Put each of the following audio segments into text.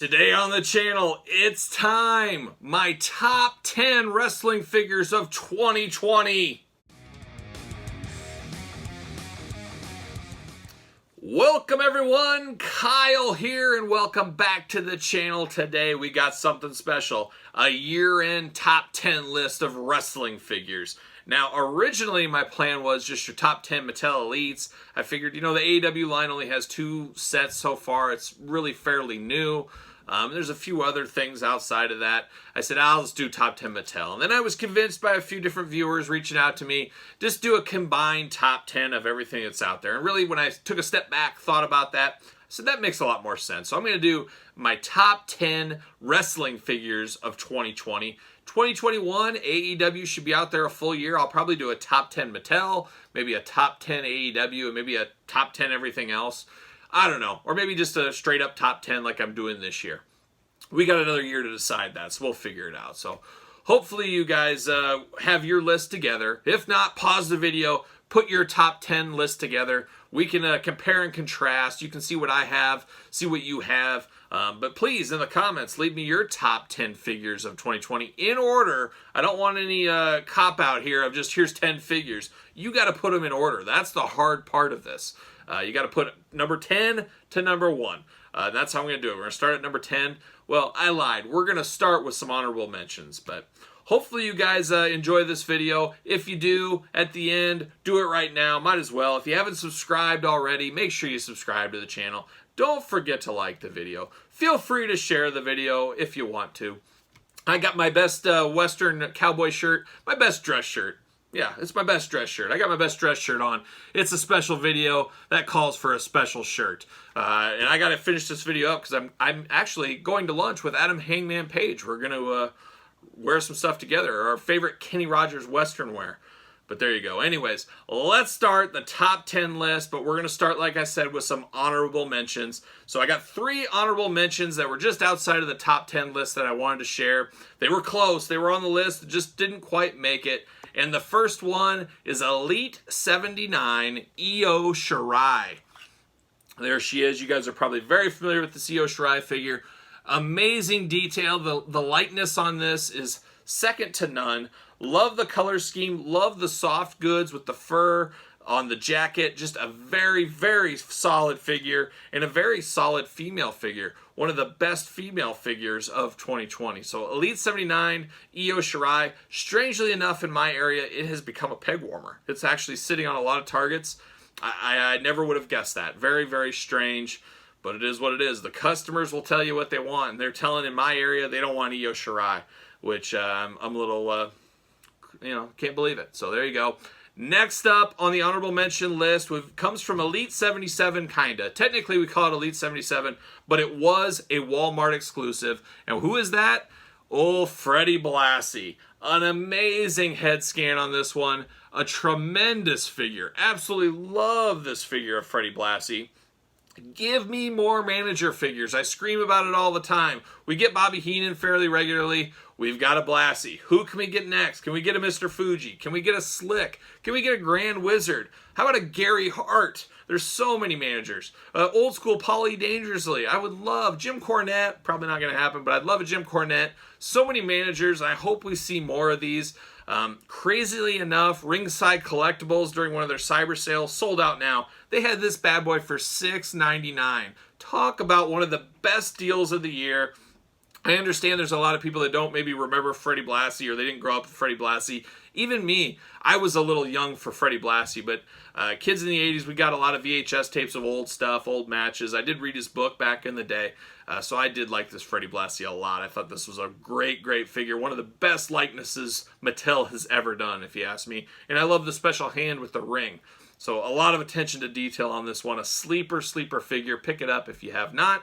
Today on the channel, it's time! My top 10 wrestling figures of 2020. Welcome everyone, Kyle here, and welcome back to the channel. Today we got something special, a year-end top 10 list of wrestling figures. Now, originally my plan was just your top 10 Mattel Elites. I figured, the AEW line only has 2 sets so far. It's really fairly new. There's a few other things outside of that. I said, I'll just do top 10 Mattel. And then I was convinced by a few different viewers reaching out to me, just do a combined top 10 of everything that's out there. And really, when I took a step back, thought about that, I said, that makes a lot more sense. So I'm going to do my top 10 wrestling figures of 2020. 2021, AEW should be out there a full year. I'll probably do a top 10 Mattel, maybe a top 10 AEW, and maybe a top 10 everything else. I don't know. Or maybe just a straight up top 10 like I'm doing this year. We got another year to decide that, so we'll figure it out. So hopefully you guys have your list together. If not, pause the video, put your top 10 list together. We can compare and contrast. You can see what I have, see what you have. But please, in the comments, leave me your top 10 figures of 2020 in order. I don't want any cop-out here of just, here's 10 figures. You got to put them in order. That's the hard part of this. You got to put number 10 to number 1. That's how I'm going to do it. We're going to start at number 10. Well, I lied. We're going to start with some honorable mentions, but hopefully you guys enjoy this video. If you do, at the end, do it right now. Might as well. If you haven't subscribed already, make sure you subscribe to the channel. Don't forget to like the video. Feel free to share the video if you want to. I got my best Western cowboy shirt, my best dress shirt. Yeah, it's my best dress shirt. I got my best dress shirt on. It's a special video that calls for a special shirt. And I got to finish this video up because I'm actually going to lunch with Adam Hangman Page. We're going to wear some stuff together. Our favorite Kenny Rogers Western wear. But there you go. Anyways, let's start the top 10 list. But we're going to start, like I said, with some honorable mentions. So I got 3 honorable mentions that were just outside of the top 10 list that I wanted to share. They were close. They were on the list. Just didn't quite make it. And the first one is Elite 79 Io Shirai. There she is. You guys are probably very familiar with the Io Shirai figure. Amazing detail. The lightness on this is second to none. Love the color scheme. Love the soft goods with the fur on the jacket. Just a very, very solid figure and a very solid female figure. One of the best female figures of 2020. So Elite 79, Io Shirai. Strangely enough, in my area, it has become a peg warmer. It's actually sitting on a lot of targets. I never would have guessed that. Very, very strange, but it is what it is. The customers will tell you what they want, and they're telling in my area they don't want Io Shirai, which I'm a little, can't believe it. So there you go. Next up on the honorable mention list comes from Elite 77, kinda. Technically, we call it Elite 77, but it was a Walmart exclusive. And who is that? Oh, Freddie Blassie. An amazing head scan on this one. A tremendous figure. Absolutely love this figure of Freddie Blassie. Give me more manager figures. I scream about it all the time. We get Bobby Heenan fairly regularly. We've got a Blassie. Who can we get next? Can we get a Mr. Fuji? Can we get a Slick? Can we get a Grand Wizard? How about a Gary Hart? There's so many managers. Old school Paulie Dangerously. I would love Jim Cornette. Probably not going to happen, but I'd love a Jim Cornette. So many managers. I hope we see more of these. Crazily enough, Ringside Collectibles during one of their cyber sales sold out now. They had this bad boy for $6.99. Talk about one of the best deals of the year. I understand there's a lot of people that don't maybe remember Freddie Blassie or they didn't grow up with Freddie Blassie. Even me, I was a little young for Freddie Blassie, but kids in the 80s, we got a lot of VHS tapes of old stuff, old matches. I did read his book back in the day, so I did like this Freddie Blassie a lot. I thought this was a great, great figure. One of the best likenesses Mattel has ever done, if you ask me. And I love the special hand with the ring. So a lot of attention to detail on this one. A sleeper figure. Pick it up if you have not.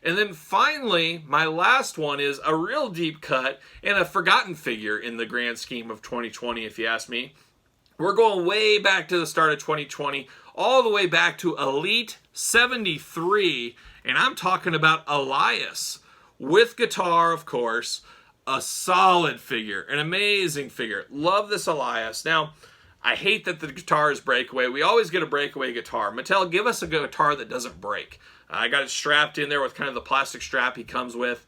And then finally, my last one is a real deep cut and a forgotten figure in the grand scheme of 2020, if you ask me. We're going way back to the start of 2020, all the way back to Elite 73, and I'm talking about Elias. With guitar, of course, a solid figure, an amazing figure. Love this Elias. Now, I hate that the guitar is breakaway. We always get a breakaway guitar. Mattel, give us a guitar that doesn't break. I got it strapped in there with kind of the plastic strap he comes with.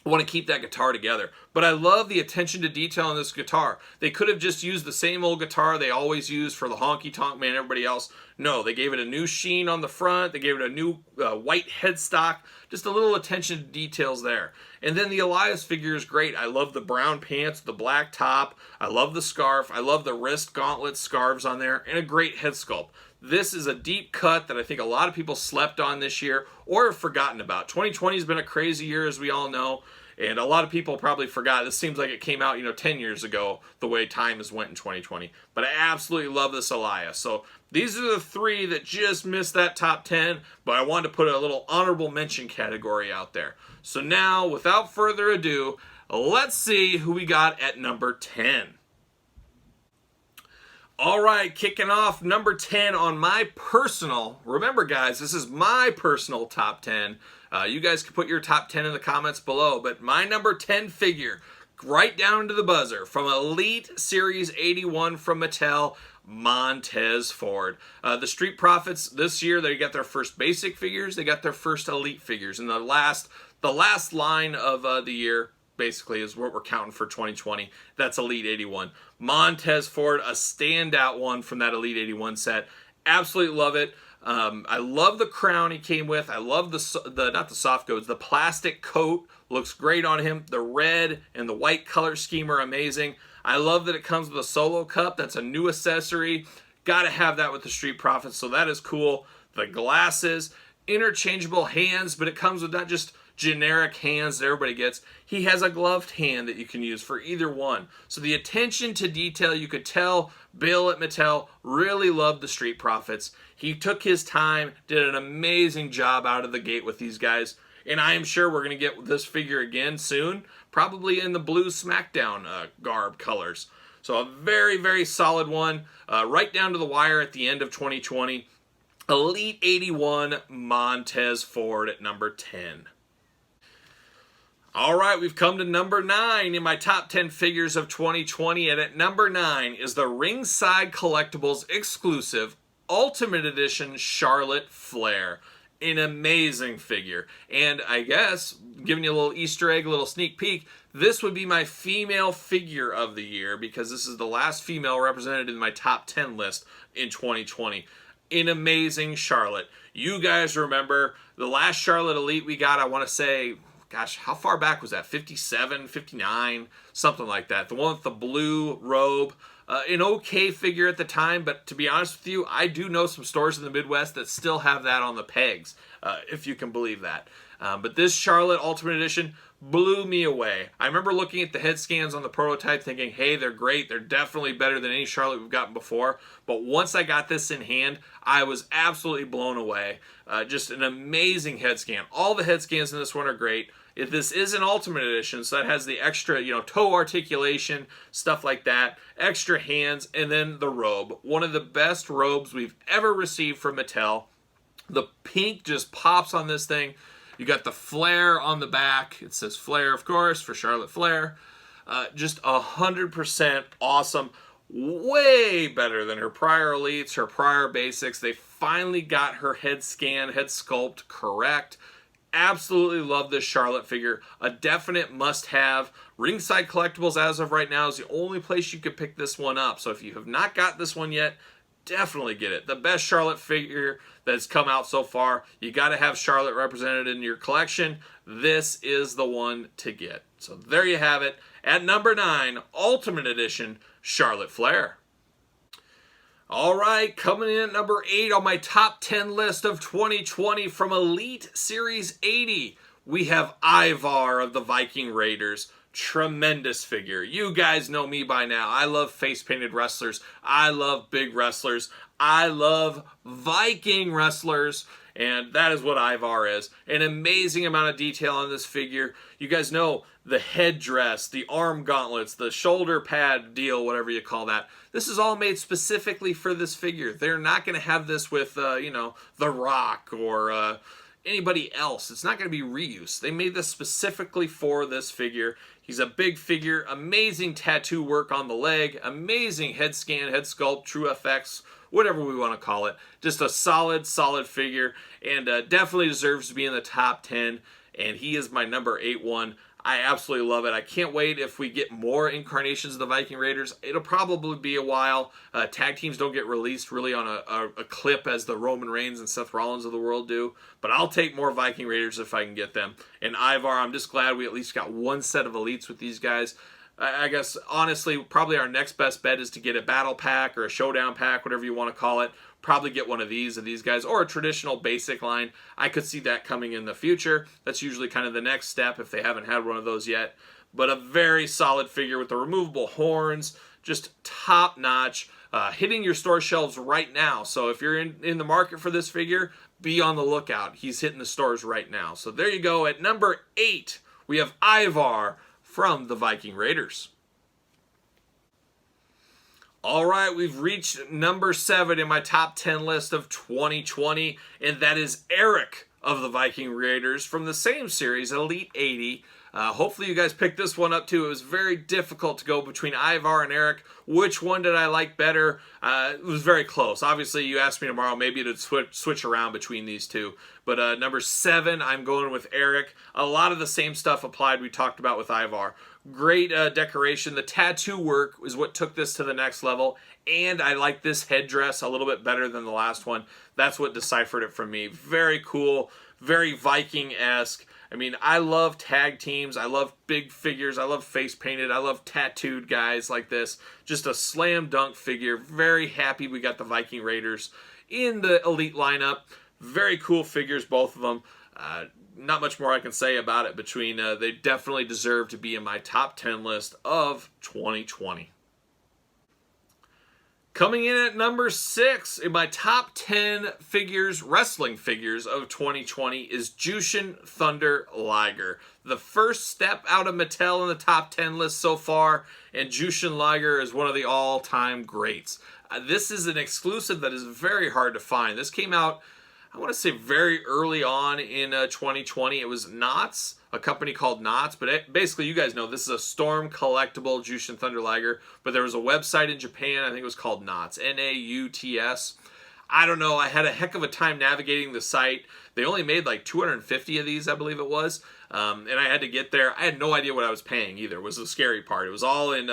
I want to keep that guitar together. But I love the attention to detail on this guitar. They could have just used the same old guitar they always use for the Honky Tonk Man and everybody else. No, they gave it a new sheen on the front. They gave it a new white headstock. Just a little attention to details there. And then the Elias figure is great. I love the brown pants, the black top. I love the scarf. I love the wrist gauntlet scarves on there. And a great head sculpt. This is a deep cut that I think a lot of people slept on this year or have forgotten about. 2020 has been a crazy year, as we all know, and a lot of people probably forgot. This seems like it came out, 10 years ago, the way time has went in 2020. But I absolutely love this Elias. So these are the three that just missed that top 10, but I wanted to put a little honorable mention category out there. So now, without further ado, let's see who we got at number 10. All right, kicking off number 10 on my personal, remember guys, this is my personal top 10. You guys can put your top 10 in the comments below, but my number 10 figure, right down to the buzzer, from Elite Series 81 from Mattel, Montez Ford. The Street Profits this year, they got their first basic figures, they got their first Elite figures, and the last line of the year, basically, is what we're counting for 2020. That's Elite 81. Montez Ford, a standout one from that Elite 81 set. Absolutely love it. I love the crown he came with. I love the not the soft goods, the plastic coat looks great on him. The red and the white color scheme are amazing. I love that it comes with a solo cup. That's a new accessory. Got to have that with the Street Profits, so that is cool. The glasses, interchangeable hands, but it comes with not just generic hands that everybody gets. He has a gloved hand that you can use for either one. So the attention to detail, you could tell Bill at Mattel really loved the Street Profits. He took his time, did an amazing job out of the gate with these guys, and I am sure we're going to get this figure again soon, probably in the blue SmackDown garb colors. So a very, very solid one, right down to the wire at the end of 2020. Elite 81 Montez Ford at number 10. All right, we've come to number 9 in my top 10 figures of 2020, and at number 9 is the Ringside Collectibles exclusive Ultimate Edition Charlotte Flair. An amazing figure. And I guess, giving you a little Easter egg, a little sneak peek, this would be my female figure of the year because this is the last female represented in my top 10 list in 2020. An amazing Charlotte. You guys remember the last Charlotte Elite we got, I want to say, gosh, how far back was that? 57, 59, something like that. The one with the blue robe. An okay figure at the time, but to be honest with you, I do know some stores in the Midwest that still have that on the pegs, if you can believe that. But this Charlotte Ultimate Edition blew me away. I remember looking at the head scans on the prototype thinking, hey, they're great. They're definitely better than any Charlotte we've gotten before. But once I got this in hand, I was absolutely blown away. Just an amazing head scan. All the head scans in this one are great. If this is an Ultimate Edition, so that has the extra, toe articulation, stuff like that, extra hands, and then the robe. One of the best robes we've ever received from Mattel. The pink just pops on this thing. You got the Flair on the back. It says Flair, of course, for Charlotte Flair. Just 100% awesome. Way better than her prior Elites, her prior Basics. They finally got her head scan, head sculpt correct. Absolutely love this Charlotte figure. A definite must-have. Ringside Collectibles, as of right now, is the only place you could pick this one up. So if you have not got this one yet, definitely get it. The best Charlotte figure that's come out so far. You got to have Charlotte represented in your collection. This is the one to get. So there you have it. At number 9, Ultimate Edition, Charlotte Flair. All right, coming in at number 8 on my top 10 list of 2020 from Elite Series 80, we have Ivar of the Viking Raiders. Tremendous figure. You guys know me by now. I love face-painted wrestlers. I love big wrestlers. I love Viking wrestlers. And that is what Ivar is. An amazing amount of detail on this figure. You guys know the headdress, the arm gauntlets, the shoulder pad deal, whatever you call that. This is all made specifically for this figure. They're not going to have this with, The Rock or anybody else. It's not going to be reuse. They made this specifically for this figure. He's a big figure, amazing tattoo work on the leg, amazing head scan, head sculpt, True FX, whatever we want to call it. Just a solid figure, and definitely deserves to be in the top 10, and he is my number 8 one. I absolutely love it. I can't wait if we get more incarnations of the Viking Raiders. It'll probably be a while. Tag teams don't get released really on a clip as the Roman Reigns and Seth Rollins of the world do. But I'll take more Viking Raiders if I can get them. And Ivar, I'm just glad we at least got one set of elites with these guys. I guess, honestly, probably our next best bet is to get a battle pack or a showdown pack, whatever you want to call it. Probably get one of these guys, or a traditional basic line. I could see that coming in the future. That's usually kind of the next step if they haven't had one of those yet. But a very solid figure with the removable horns, just top notch, hitting your store shelves right now. So if you're in the market for this figure, be on the lookout. He's hitting the stores right now. So there you go. At number 8, we have Ivar from the Viking Raiders. All right, we've reached number 7 in my top 10 list of 2020, and that is Erik of the Viking Raiders from the same series, Elite 80. Hopefully you guys picked this one up too. It was very difficult to go between Ivar and Erik. Which one did I like better? It was very close. Obviously, you asked me tomorrow, maybe it'd switch around between these two. But number 7, I'm going with Erik. A lot of the same stuff applied we talked about with Ivar. Great decoration. The tattoo work is what took this to the next level. And I like this headdress a little bit better than the last one. That's what deciphered it for me. Very cool. Very Viking-esque. I mean, I love tag teams. I love big figures. I love face painted. I love tattooed guys like this. Just a slam dunk figure. Very happy we got the Viking Raiders in the Elite lineup. Very cool figures, both of them. Not much more I can say about it between they definitely deserve to be in my top 10 list of 2020. Coming in at number 6 in my top 10 figures, wrestling figures of 2020 is Jushin Thunder Liger. The first step out of Mattel in the top 10 list so far, and Jushin Liger is one of the all-time greats. This is an exclusive that is very hard to find. This came out, I want to say, very early on in 2020. It was Knott's, a company called Knott's, but basically you guys know this is a Storm collectible Jushin Thunder Liger, but there was a website in Japan, I think it was called Knott's, N-A-U-T-S. I don't know, I had a heck of a time navigating the site. They only made like 250 of these, I believe it was, and I had to get there. I had no idea what I was paying either, was the scary part. It was all in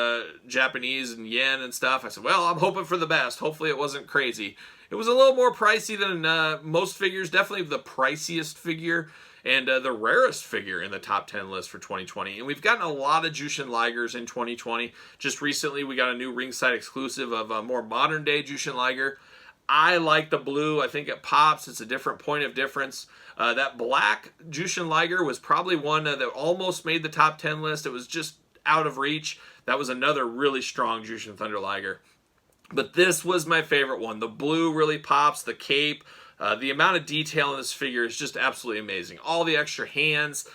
Japanese and yen and stuff. I said, well, I'm hoping for the best. Hopefully it wasn't crazy. It was a little more pricey than most figures, definitely the priciest figure, and the rarest figure in the top 10 list for 2020. And we've gotten a lot of Jushin Ligers in 2020. Just recently, we got a new ringside exclusive of a more modern day Jushin Liger. I like the blue. I think it pops. It's a different point of difference. That black Jushin Liger was probably one that almost made the top 10 list. It was just out of reach. That was another really strong Jushin Thunder Liger. But this was my favorite one. The blue really pops, the cape. The amount of detail in this figure is just absolutely amazing. All the extra hands,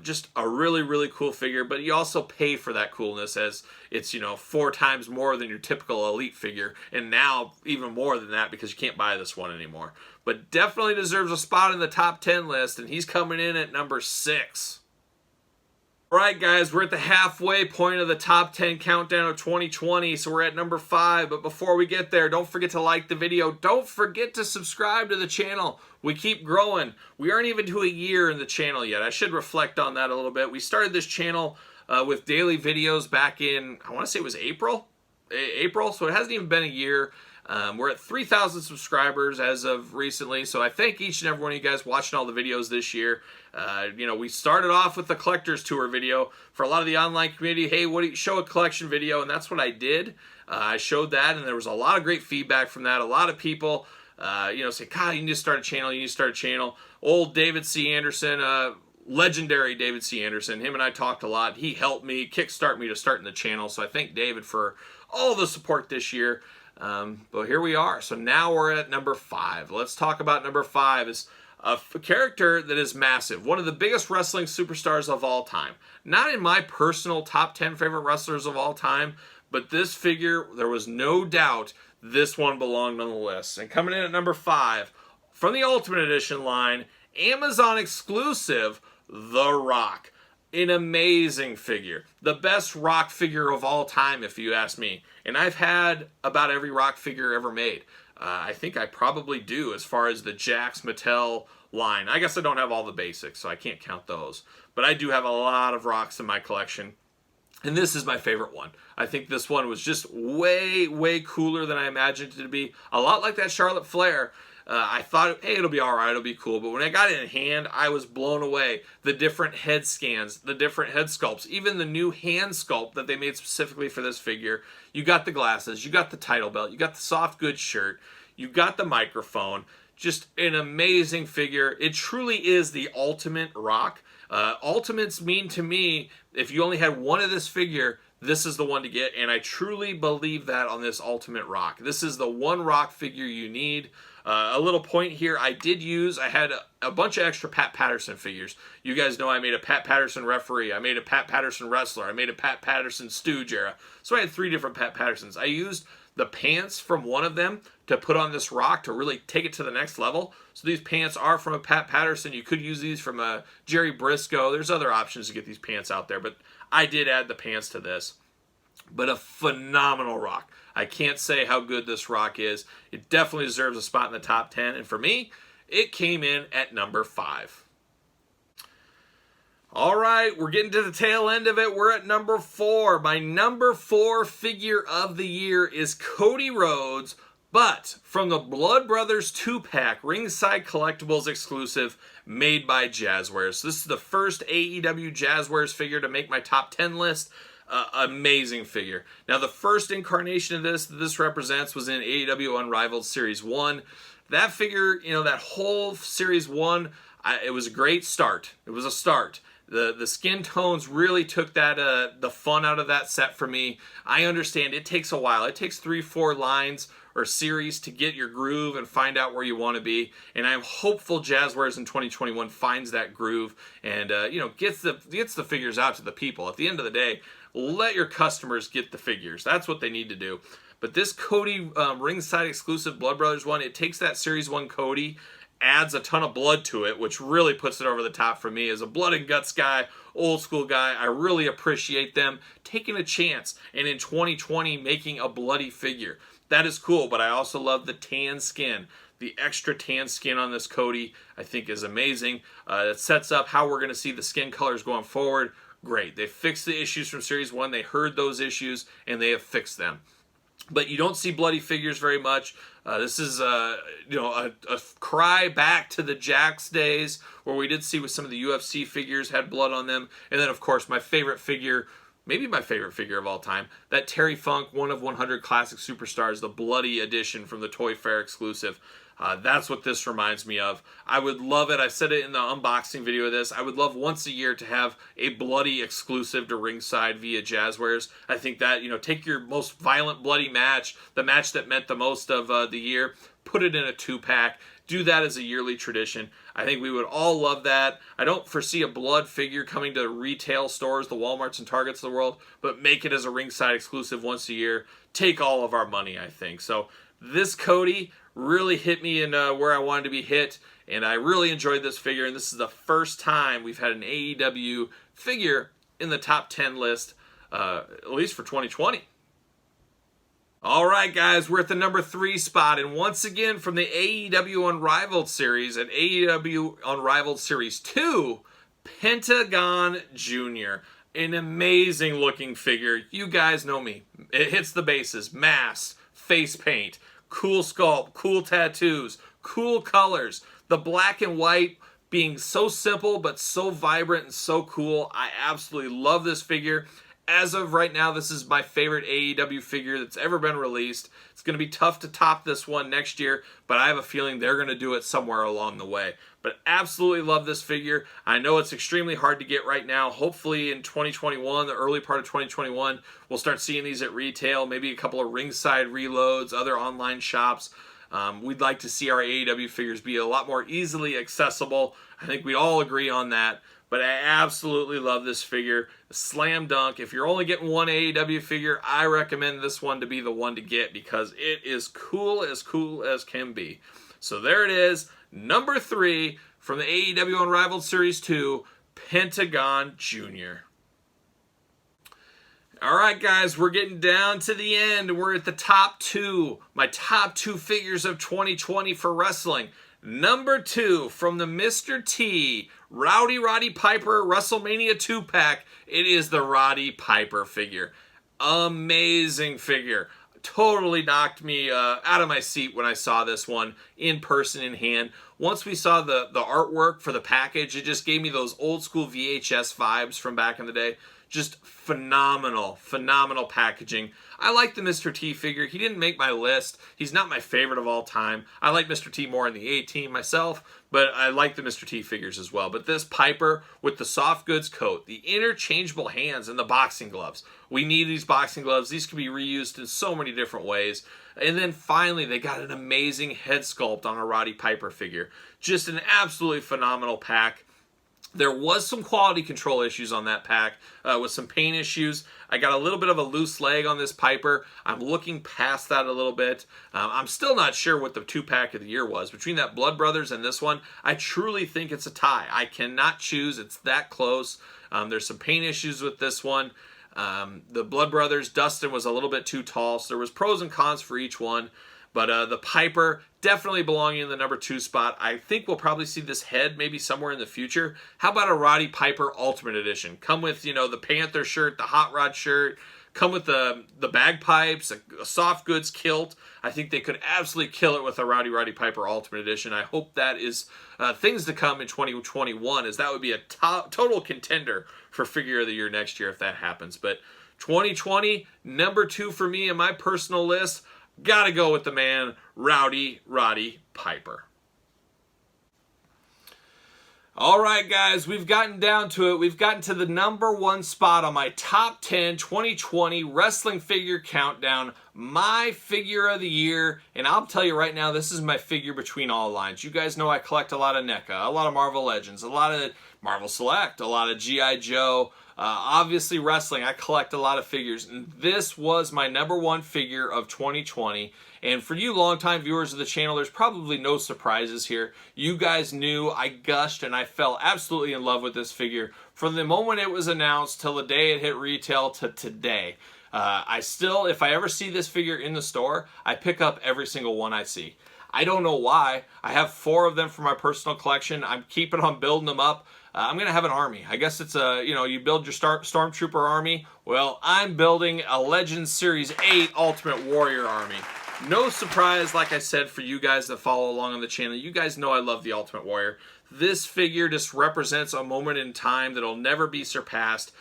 just a really, really cool figure. But you also pay for that coolness as it's, 4 times more than your typical Elite figure. And now even more than that because you can't buy this one anymore. But definitely deserves a spot in the top 10 list. And he's coming in at number 6. Alright guys, we're at the halfway point of the top 10 countdown of 2020, so we're at number 5, but before we get there, don't forget to like the video, don't forget to subscribe to the channel. We keep growing. We aren't even to a year in the channel yet. I should reflect on that a little bit. We started this channel with daily videos back in, I want to say it was April, so it hasn't even been a year. We're at 3,000 subscribers as of recently, so I thank each and every one of you guys watching all the videos this year. We started off with the collector's tour video for a lot of the online community. Hey, what do you show a collection video? And that's what I did. I showed that, and there was a lot of great feedback from that. A lot of people, say, Kyle, you need to start a channel. You need to start a channel. Old David C. Anderson, legendary David C. Anderson. Him and I talked a lot. He helped me kickstart me to starting the channel. So I thank David for all the support this year. But here we are. So now we're at number 5. Let's talk about number 5. Is a character that is massive. One of the biggest wrestling superstars of all time. Not in my personal top 10 favorite wrestlers of all time, but this figure, there was no doubt this one belonged on the list. And coming in at number 5, from the Ultimate Edition line, Amazon exclusive, The Rock. An amazing figure. The best Rock figure of all time, if you ask me. And I've had about every Rock figure ever made. I think I probably do as far as the Jakks Mattel line. I guess I don't have all the basics, so I can't count those. But I do have a lot of Rocks in my collection. And this is my favorite one. I think this one was just way, way cooler than I imagined it to be. A lot like that Charlotte Flair. I thought, hey, it'll be all right, it'll be cool. But when I got it in hand, I was blown away. The different head scans, the different head sculpts, even the new hand sculpt that they made specifically for this figure. You got the glasses, you got the title belt, you got the soft goods shirt, you got the microphone. Just an amazing figure. It truly is the ultimate Rock. Ultimates mean to me, if you only had one of this figure, this is the one to get, and I truly believe that on this Ultimate Rock. This is the one Rock figure you need. A little point here, I had a bunch of extra Pat Patterson figures. You guys know I made a Pat Patterson referee, I made a Pat Patterson wrestler, I made a Pat Patterson Stooge era. So I had 3 different Pat Pattersons. I used the pants from one of them to put on this Rock to really take it to the next level. So these pants are from a Pat Patterson. You could use these from a Jerry Briscoe. There's other options to get these pants out there, but I did add the pants to this. But a phenomenal Rock. I can't say how good this Rock is. It definitely deserves a spot in the top 10. And for me, it came in at number 5. All right, we're getting to the tail end of it. We're at number 4. My number 4 figure of the year is Cody Rhodes, but from the Blood Brothers 2-pack Ringside Collectibles exclusive made by Jazwares. This is the first AEW Jazwares figure to make my top 10 list. Amazing figure. Now, the first incarnation of this represents was in AEW Unrivaled Series 1. That figure, that whole Series 1, it was a great start. It was a start. The skin tones really took that the fun out of that set for me. I understand it takes a while. It takes 3-4 lines or series to get your groove and find out where you want to be. And I'm hopeful Jazwares in 2021 finds that groove and gets the figures out to the people. At the end of the day, let your customers get the figures. That's what they need to do. But this Cody ringside exclusive Blood Brothers one, it takes that Series 1 Cody, adds a ton of blood to it, which really puts it over the top for me. As a blood and guts guy, old school guy, I really appreciate them taking a chance and in 2020 making a bloody figure. That is cool, but I also love the tan skin. The extra tan skin on this Cody, I think, is amazing. It sets up how we're going to see the skin colors going forward. Great. They fixed the issues from Series 1. They heard those issues, and they have fixed them. But you don't see bloody figures very much. This is a cry back to the Jakks days where we did see with some of the UFC figures had blood on them. And then, of course, my favorite figure, maybe my favorite figure of all time, that Terry Funk 1 of 100 Classic Superstars, the bloody edition from the Toy Fair exclusive. That's what this reminds me of. I would love it. I said it in the unboxing video of this. I would love once a year to have a bloody exclusive to Ringside via Jazwares. I think that, take your most violent bloody match, the match that meant the most of the year, put it in a 2-pack. Do that as a yearly tradition. I think we would all love that. I don't foresee a blood figure coming to retail stores, the Walmarts and Targets of the world, but make it as a Ringside exclusive once a year. Take all of our money, I think. So this Cody really hit me in where I wanted to be hit, and I really enjoyed this figure, and this is the first time we've had an AEW figure in the top 10 list, at least for 2020. All right, guys, we're at the number 3 spot, and once again from the AEW Unrivaled series and AEW Unrivaled Series 2, Pentagon Jr., an amazing looking figure. You guys know me. It hits the bases, mask, face paint, cool sculpt, cool tattoos, cool colors. The black and white being so simple but so vibrant and so cool. I absolutely love this figure. As of right now, this is my favorite AEW figure that's ever been released. It's going to be tough to top this one next year, but I have a feeling they're going to do it somewhere along the way. But absolutely love this figure. I know it's extremely hard to get right now. Hopefully in 2021, the early part of 2021, we'll start seeing these at retail, maybe a couple of Ringside reloads, other online shops. We'd like to see our AEW figures be a lot more easily accessible. I think we all agree on that. But I absolutely love this figure. Slam dunk. If you're only getting one AEW figure, I recommend this one to be the one to get because it is cool as can be. So there it is. Number 3, from the AEW Unrivaled Series 2, Pentagon Jr. All right, guys, we're getting down to the end. We're at the top two. My top two figures of 2020 for wrestling. Number 2, from the Mr. T, Roddy Piper WrestleMania 2-pack. It is the Roddy Piper figure. Amazing figure. Totally knocked me out of my seat when I saw this one in person, in hand. Once we saw the artwork for the package, it just gave me those old school VHS vibes from back in the day. Just phenomenal packaging. I like the Mr. T figure. He didn't make my list. He's not my favorite of all time. I like Mr. T more in the A-Team myself, but I like the Mr. T figures as well. But this Piper with the soft goods coat, the interchangeable hands, and the boxing gloves. We need these boxing gloves. These can be reused in so many different ways. And then finally, they got an amazing head sculpt on a Roddy Piper figure. Just an absolutely phenomenal pack. There was some quality control issues on that pack with some paint issues. I got a little bit of a loose leg on this Piper. I'm looking past that a little bit. I'm still not sure what the 2-pack of the year was. Between that Blood Brothers and this one, I truly think it's a tie. I cannot choose. It's that close. There's some paint issues with this one. The Blood Brothers, Dustin was a little bit too tall, so there was pros and cons for each one. But the Piper, definitely belonging in the number 2 spot. I think we'll probably see this head maybe somewhere in the future. How about a Roddy Piper Ultimate Edition? Come with, you know, the Panther shirt, the Hot Rod shirt. Come with the bagpipes, a soft goods kilt. I think they could absolutely kill it with a Roddy Piper Ultimate Edition. I hope that is things to come in 2021, as that would be a total contender for Figure of the Year next year if that happens. But 2020, number 2 for me in my personal list. Gotta go with the man, Roddy Piper. All right, guys, we've gotten down to it. We've gotten to the number 1 spot on my top 10 2020 wrestling figure countdown. My figure of the year, and I'll tell you right now, this is my figure between all lines. You guys know I collect a lot of NECA, a lot of Marvel Legends, a lot of Marvel Select, a lot of G.I. Joe. Obviously wrestling, I collect a lot of figures, and this was my number 1 figure of 2020. And for you longtime viewers of the channel, there's probably no surprises here. You guys knew I gushed and I fell absolutely in love with this figure from the moment it was announced till the day it hit retail to today. I still, if I ever see this figure in the store, I pick up every single one I see. I don't know why. I have 4 of them for my personal collection. I'm keeping on building them up. I'm going to have an army. I guess it's a, you know, you build your Stormtrooper army. Well, I'm building a Legends Series 8 Ultimate Warrior army. No surprise, like I said, for you guys that follow along on the channel. You guys know I love the Ultimate Warrior. This figure just represents a moment in time that'll never be surpassed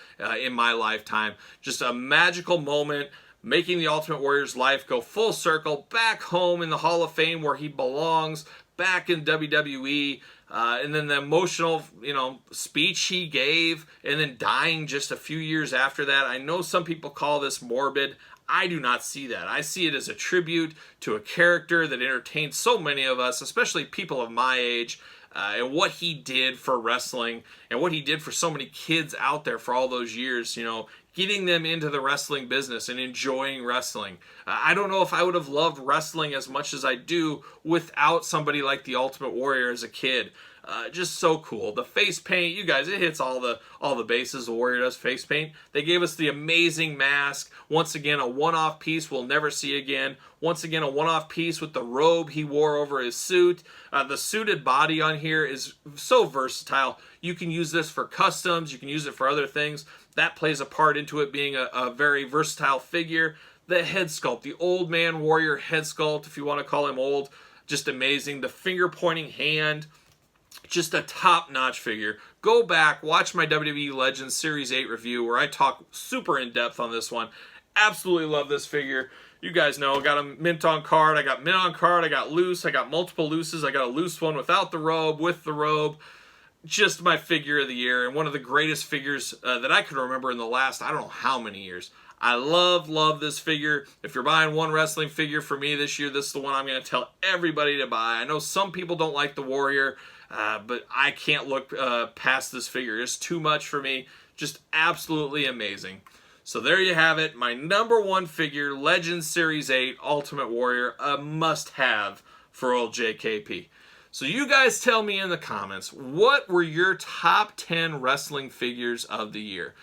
in my lifetime. Just a magical moment, making the Ultimate Warrior's life go full circle, back home in the Hall of Fame where he belongs, back in WWE. And then the emotional, you know, speech he gave, and then dying just a few years after that. I know some people call this morbid. I do not see that. I see it as a tribute to a character that entertained so many of us, especially people of my age, and what he did for wrestling, and what he did for so many kids out there for all those years, you know, getting them into the wrestling business and enjoying wrestling. I don't know if I would have loved wrestling as much as I do without somebody like the Ultimate Warrior as a kid. Just so cool. The face paint, you guys, it hits all the bases. The Warrior does face paint. They gave us the amazing mask. Once again, a one-off piece we'll never see again. Once again, a one-off piece with the robe he wore over his suit. The suited body on here is so versatile. You can use this for customs. You can use it for other things. That plays a part into it being a very versatile figure. The head sculpt, the Old Man Warrior head sculpt, if you want to call him old, just amazing. The finger-pointing hand, just a top-notch figure. Go back, watch my WWE Legends Series 8 review where I talk super in-depth on this one. Absolutely love this figure. You guys know, got a mint on card. I got mint on card. I got loose. I got multiple looses. I got a loose one without the robe, with the robe. Just my figure of the year, and one of the greatest figures that I can remember in the last, I don't know how many years. I love this figure. If you're buying one wrestling figure for me this year, this is the one I'm going to tell everybody to buy. I know some people don't like the Warrior, but I can't look past this figure. It's too much for me. Just absolutely amazing. So there you have it. My number 1 figure, Legends Series 8 Ultimate Warrior, a must-have for old JKP. So you guys tell me in the comments, what were your top 10 wrestling figures of the year?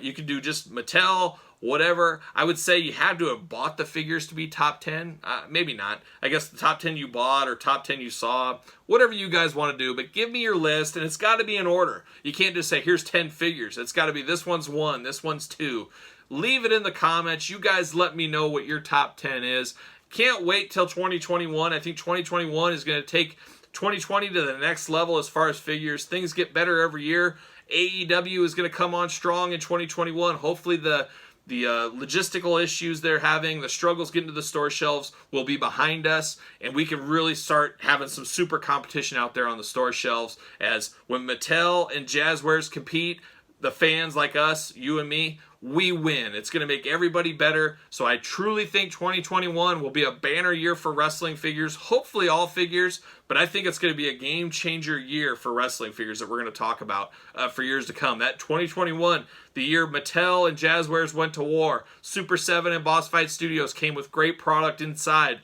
You could do just Mattel, whatever. I would say you had to have bought the figures to be top 10. Maybe not. I guess the top 10 you bought or top 10 you saw. Whatever you guys want to do. But give me your list, and it's got to be in order. You can't just say, here's 10 figures. It's got to be this one's 1, this one's 2. Leave it in the comments. You guys let me know what your top 10 is. Can't wait till 2021. I think 2021 is going to take 2020 to the next level as far as figures. Things get better every year. AEW is going to come on strong in 2021. Hopefully the logistical issues they're having, the struggles getting to the store shelves will be behind us, and we can really start having some super competition out there on the store shelves. As when Mattel and Jazzwares compete, the fans like us, you and me, we win. It's going to make everybody better. So I truly think 2021 will be a banner year for wrestling figures. Hopefully all figures, but I think it's going to be a game changer year for wrestling figures that we're going to talk about for years to come. That 2021, the year Mattel and Jazzwares went to war. Super 7 and Boss Fight Studios came with great product inside.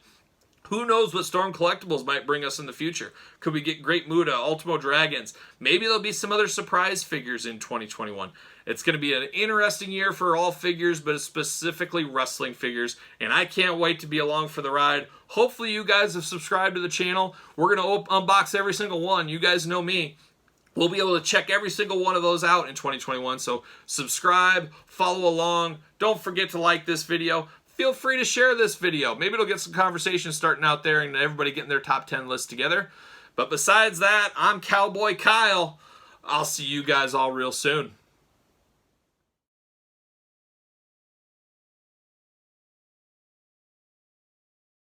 Who knows what Storm Collectibles might bring us in the future? Could we get Great Muta, Ultimo Dragons? Maybe there'll be some other surprise figures in 2021. It's going to be an interesting year for all figures, but specifically wrestling figures, and I can't wait to be along for the ride. Hopefully you guys have subscribed to the channel. We're going to unbox every single one. You guys know me. We'll be able to check every single one of those out in 2021, so subscribe, follow along. Don't forget to like this video. Feel free to share this video. Maybe it'll get some conversation starting out there and everybody getting their top 10 list together. But besides that, I'm Cowboy Kyle. I'll see you guys all real soon.